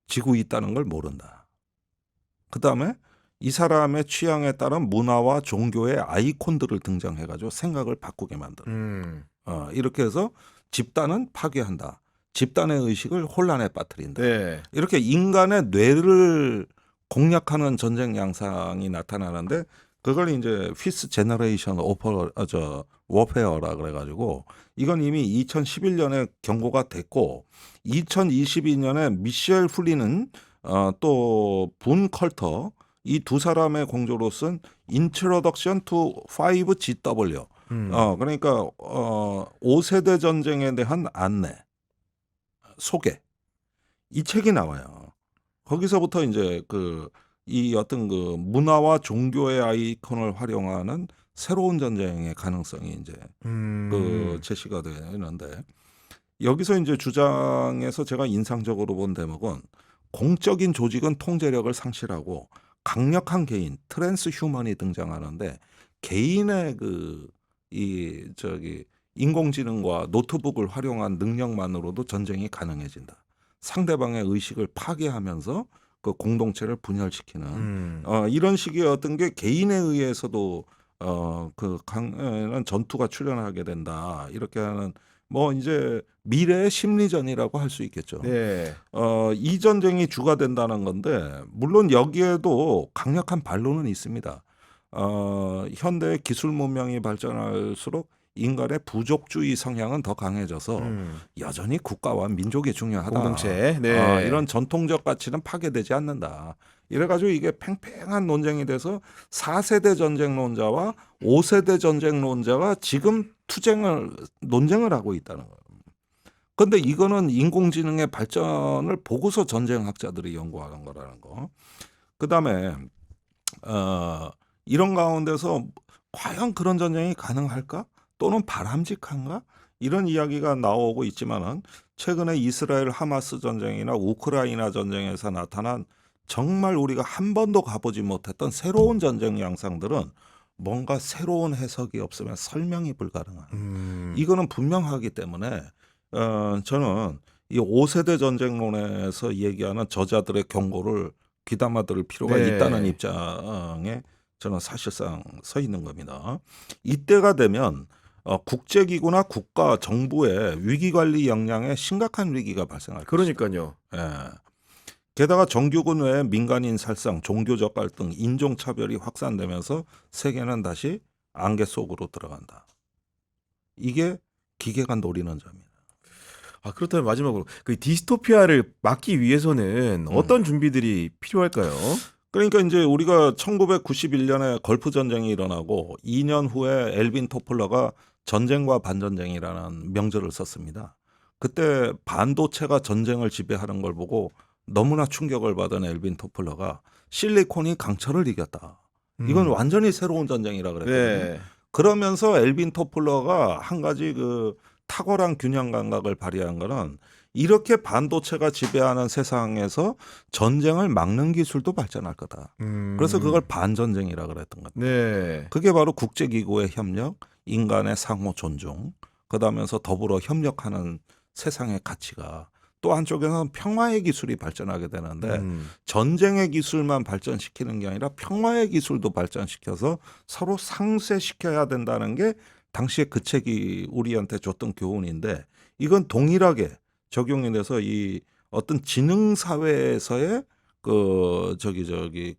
지고 있다는 걸 모른다. 그다음에 이 사람의 취향에 따른 문화와 종교의 아이콘들을 등장해가지고 생각을 바꾸게 만들어. 이렇게 해서 집단은 파괴한다. 집단의 의식을 혼란에 빠뜨린다. 네. 이렇게 인간의 뇌를 공략하는 전쟁 양상이 나타나는데 그걸 이제 피스 제너레이션 워페어라 그래가지고 이건 이미 2011년에 경고가 됐고 2022년에 미셸 플리는 또 분 컬터 이 두 사람의 공조로 쓴 Introduction to 5GW 그러니까 5세대 전쟁에 대한 안내 소개 이 책이 나와요. 거기서부터 이제 이 어떤 그 문화와 종교의 아이콘을 활용하는 새로운 전쟁의 가능성이 이제 제시가 되는데 여기서 이제 주장에서 제가 인상적으로 본 대목은 공적인 조직은 통제력을 상실하고 강력한 개인 트랜스 휴먼이 등장하는데 개인의 인공지능과 노트북을 활용한 능력만으로도 전쟁이 가능해진다. 상대방의 의식을 파괴하면서 그 공동체를 분열시키는 이런 식의 어떤 게 개인에 의해서도 강한 전투가 출현하게 된다. 이렇게 하는 뭐 이제 미래의 심리전이라고 할 수 있겠죠. 네. 이 전쟁이 주가 된다는 건데 물론 여기에도 강력한 반론은 있습니다. 현대의 기술 문명이 발전할수록 인간의 부족주의 성향은 더 강해져서 여전히 국가와 민족이 중요하다. 공동체. 네. 이런 전통적 가치는 파괴되지 않는다. 이래가지고 이게 팽팽한 논쟁이 돼서 4세대 전쟁론자와 5세대 전쟁론자가 지금 논쟁을 하고 있다는 거예요. 그런데 이거는 인공지능의 발전을 보고서 전쟁학자들이 연구하는 거라는 거. 그다음에 이런 가운데서 과연 그런 전쟁이 가능할까? 또는 바람직한가? 이런 이야기가 나오고 있지만은 최근에 이스라엘 하마스 전쟁이나 우크라이나 전쟁에서 나타난 정말 우리가 한 번도 가보지 못했던 새로운 전쟁 양상들은 뭔가 새로운 해석이 없으면 설명이 불가능한. 이거는 분명하기 때문에 저는 이 5세대 전쟁론에서 얘기하는 저자들의 경고를 귀담아 들을 필요가 네. 있다는 입장에 저는 사실상 서 있는 겁니다. 이때가 되면 국제기구나 국가 정부의 위기관리 역량에 심각한 위기가 발생할 것이다. 그러니까요. 예. 게다가 정규군 외에 민간인 살상, 종교적 갈등, 인종차별이 확산되면서 세계는 다시 안개 속으로 들어간다. 이게 기계가 노리는 점이에요. 그렇다면 마지막으로 그 디스토피아를 막기 위해서는 어떤 준비들이 필요할까요? 그러니까 이제 우리가 1991년에 걸프 전쟁이 일어나고 2년 후에 엘빈 토플러가 전쟁과 반전쟁이라는 명절을 썼습니다. 그때 반도체가 전쟁을 지배하는 걸 보고 너무나 충격을 받은 엘빈 토플러가 실리콘이 강철을 이겼다. 이건 완전히 새로운 전쟁이라 그랬거든요. 네. 그러면서 엘빈 토플러가 한 가지 탁월한 균형 감각을 발휘한 거는 이렇게 반도체가 지배하는 세상에서 전쟁을 막는 기술도 발전할 거다. 그래서 그걸 반전쟁이라 그랬던 것 같아요. 네. 그게 바로 국제기구의 협력, 인간의 상호 존중, 그다음에서 더불어 협력하는 세상의 가치가 또 한쪽에서는 평화의 기술이 발전하게 되는데 전쟁의 기술만 발전시키는 게 아니라 평화의 기술도 발전시켜서 서로 상쇄시켜야 된다는 게 당시에 그 책이 우리한테 줬던 교훈인데 이건 동일하게 적용이 돼서 이 어떤 지능 사회에서의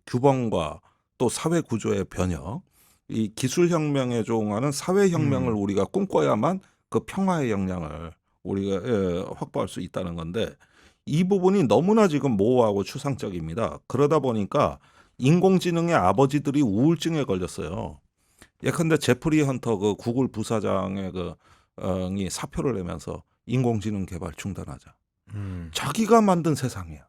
규범과 또 사회 구조의 변혁, 이 기술 혁명에 조응하는 사회 혁명을 우리가 꿈꿔야만 그 평화의 역량을 우리가 확보할 수 있다는 건데 이 부분이 너무나 지금 모호하고 추상적입니다. 그러다 보니까 인공지능의 아버지들이 우울증에 걸렸어요. 예컨대 제프리 헌터 구글 부사장의 이 사표를 내면서 인공지능 개발 중단하자. 자기가 만든 세상이야.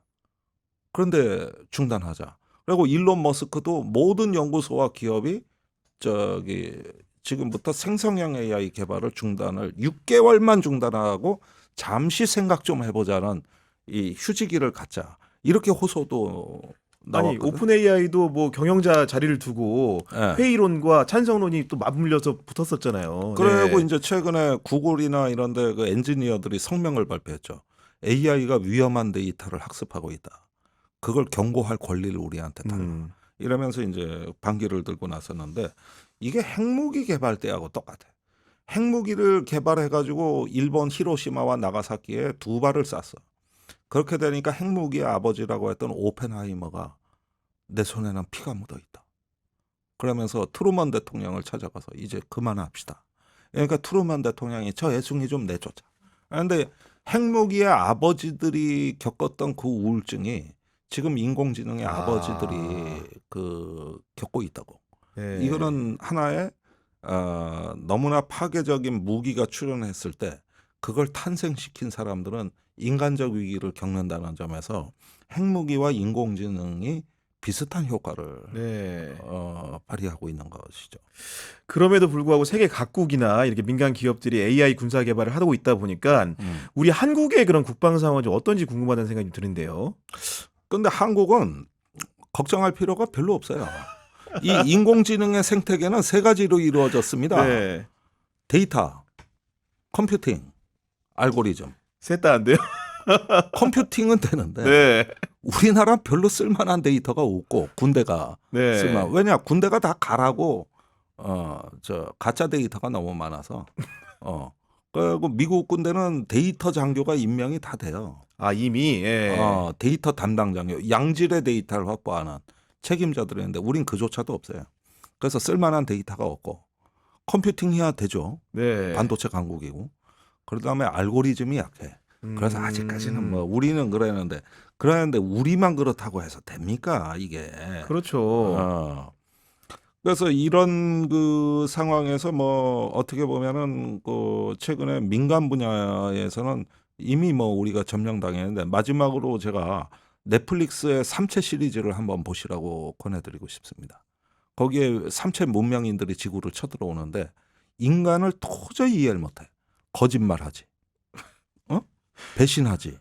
그런데 중단하자. 그리고 일론 머스크도 모든 연구소와 기업이 지금부터 생성형 AI 개발을 6개월만 중단하고 잠시 생각 좀 해보자는 이 휴지기를 갖자. 이렇게 호소도 나왔거든. 오픈 AI도 뭐 경영자 자리를 두고 네. 회의론과 찬성론이 또 맞물려서 붙었었잖아요. 그리고 네. 이제 최근에 구글이나 이런데 엔지니어들이 성명을 발표했죠. AI가 위험한 데이터를 학습하고 있다. 그걸 경고할 권리를 우리한테 달라. 이러면서 이제 반기를 들고 나섰는데 이게 핵무기 개발 때하고 똑같아. 핵무기를 개발해가지고 일본 히로시마와 나가사키에 2발을 쐈어. 그렇게 되니까 핵무기의 아버지라고 했던 오펜하이머가 내 손에는 피가 묻어 있다. 그러면서 트루먼 대통령을 찾아가서 이제 그만합시다. 그러니까 트루먼 대통령이 저 애송이 좀 내쫓자. 그런데 핵무기의 아버지들이 겪었던 그 우울증이 지금 인공지능의 아버지들이 겪고 있다고. 네. 이거는 하나의 너무나 파괴적인 무기가 출현했을 때 그걸 탄생시킨 사람들은 인간적 위기를 겪는다는 점에서 핵무기와 인공지능이 비슷한 효과를 네. 발휘하고 있는 것이죠. 그럼에도 불구하고 세계 각국이나 이렇게 민간 기업들이 AI 군사 개발을 하고 있다 보니까 우리 한국의 그런 국방 상황은 좀 어떤지 궁금하다는 생각이 좀 드는데요. 근데 한국은 걱정할 필요가 별로 없어요. 이 인공지능의 생태계는 세 가지로 이루어졌습니다. 네. 데이터, 컴퓨팅, 알고리즘. 셋 다 안 돼요? 컴퓨팅은 되는데 네. 우리나라 별로 쓸만한 데이터가 없고 군대가 네. 왜냐 군대가 다 가라고 저 가짜 데이터가 너무 많아서 그리고 미국 군대는 데이터 장교가 임명이 다 돼요. 아 이미 예. 데이터 담당 장교, 양질의 데이터를 확보하는 책임자들이 있는데 우린 그조차도 없어요. 그래서 쓸만한 데이터가 없고 컴퓨팅해야 되죠. 네. 반도체 강국이고 그다음에 알고리즘이 약해. 그래서 아직까지는 뭐 우리는 그러는데 우리만 그렇다고 해서 됩니까 이게? 그렇죠. 그래서 이런 그 상황에서 뭐 어떻게 보면은 그 최근에 민간 분야에서는 이미 뭐 우리가 점령당했는데 마지막으로 제가 넷플릭스의 삼체 시리즈를 한번 보시라고 권해드리고 싶습니다. 거기에 삼체 문명인들이 지구를 쳐들어오는데 인간을 도저히 이해를 못해. 거짓말하지. 배신하지.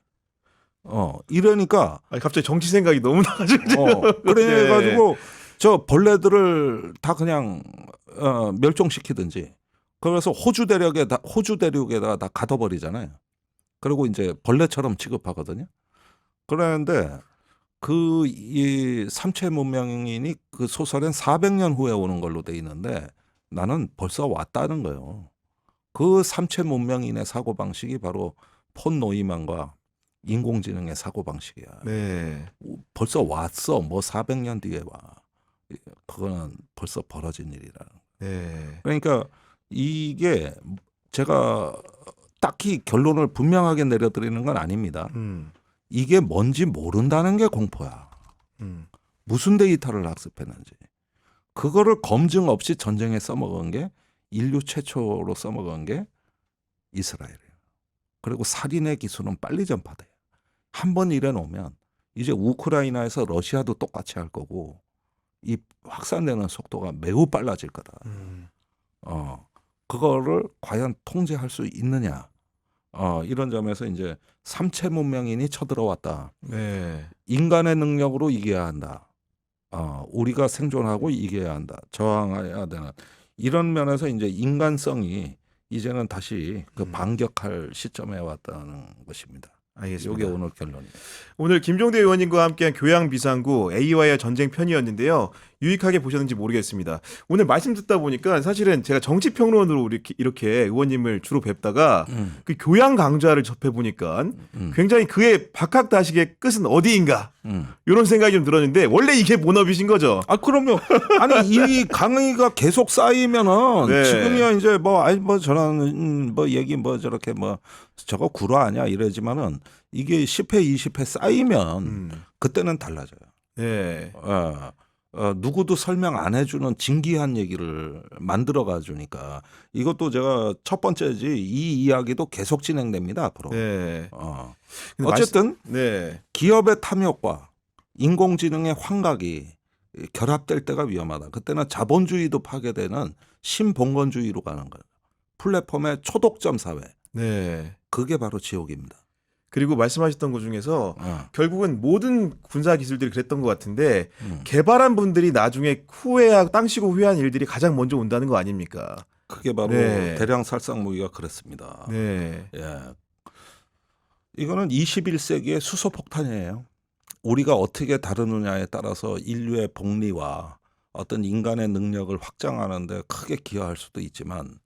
이러니까 아니, 갑자기 정치 생각이 너무 나가지고 그래가지고 저 벌레들을 다 그냥 멸종시키든지. 그래서 호주 대륙에다가 다 가둬버리잖아요. 그리고 이제 벌레처럼 취급하거든요. 그런데 이 삼체 문명인이 그 소설엔 400년 후에 오는 걸로 돼 있는데 나는 벌써 왔다는 거예요. 그 삼체 문명인의 사고 방식이 바로 폰 노이만과 인공지능의 사고 방식이야. 네. 벌써 왔어. 뭐 400년 뒤에 와. 그거는 벌써 벌어진 일이라. 네. 그러니까 이게 제가 딱히 결론을 분명하게 내려드리는 건 아닙니다. 이게 뭔지 모른다는 게 공포야. 무슨 데이터를 학습했는지. 그거를 검증 없이 전쟁에 써먹은 게 인류 최초로 써먹은 게 이스라엘이에요. 그리고 살인의 기술은 빨리 전파돼요. 한 번 일해 놓으면 이제 우크라이나에서 러시아도 똑같이 할 거고 이 확산되는 속도가 매우 빨라질 거다. 그거를 과연 통제할 수 있느냐. 이런 점에서 이제 삼체 문명인이 쳐들어왔다. 네. 인간의 능력으로 이겨야 한다. 우리가 생존하고 이겨야 한다. 저항해야 되는 이런 면에서 이제 인간성이 이제는 다시 그 반격할 시점에 왔다는 것입니다. 알겠습니다. 이게 오늘 결론입니다. 오늘 김종대 의원님과 함께한 교양 비상구 A와의 전쟁 편이었는데요. 유익하게 보셨는지 모르겠습니다. 오늘 말씀 듣다 보니까 사실은 제가 정치평론으로 이렇게 의원님을 주로 뵙다가 그 교양 강좌를 접해보니까 굉장히 그의 박학다식의 끝은 어디인가 이런 생각이 좀 들었는데 원래 이게 본업이신 거죠? 그럼요. 아니 이 강의가 계속 쌓이면은 네. 지금이야 이제 저런 얘기 저렇게 저거 구라 아니야 이러지만은 이게 10회 20회 쌓이면 그때는 달라져요. 네. 누구도 설명 안 해주는 진기한 얘기를 만들어 가주니까 이것도 제가 첫 번째지 이 이야기도 계속 진행됩니다 앞으로. 네. 어쨌든 네. 기업의 탐욕과 인공지능의 환각이 결합될 때가 위험하다. 그때는 자본주의도 파괴되는 신봉건주의로 가는 거예요. 플랫폼의 초독점 사회. 네. 그게 바로 지옥입니다. 그리고 말씀하셨던 것 중에서 결국은 모든 군사 기술들이 그랬던 것 같은데 개발한 분들이 나중에 땅 쉬고 후회한 일들이 가장 먼저 온다는 거 아닙니까? 그게 바로 네. 대량 살상 무기가 그렇습니다. 네. 예. 이거는 21세기의 수소폭탄이에요. 우리가 어떻게 다루느냐에 따라서 인류의 복리와 어떤 인간의 능력을 확장하는 데 크게 기여할 수도 있지만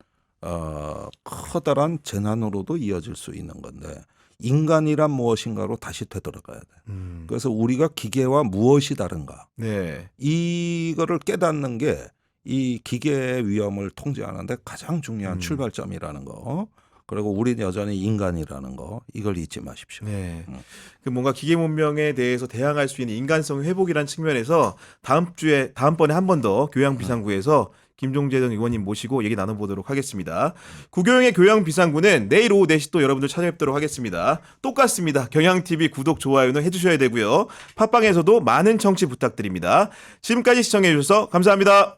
커다란 재난으로도 이어질 수 있는 건데 인간이란 무엇인가로 다시 되돌아가야 돼. 그래서 우리가 기계와 무엇이 다른가. 네. 이거를 깨닫는 게 이 기계의 위험을 통제하는데 가장 중요한 출발점이라는 거. 그리고 우리는 여전히 인간이라는 거. 이걸 잊지 마십시오. 네. 그 뭔가 기계 문명에 대해서 대항할 수 있는 인간성 회복이라는 측면에서 다음번에 한 번 더 교양 비상구에서 김종재 전 의원님 모시고 얘기 나눠보도록 하겠습니다. 구교영의 교양 비상구는 내일 오후 4시 또 여러분들 찾아뵙도록 하겠습니다. 똑같습니다. 경향TV 구독, 좋아요는 해주셔야 되고요. 팟빵에서도 많은 청취 부탁드립니다. 지금까지 시청해주셔서 감사합니다.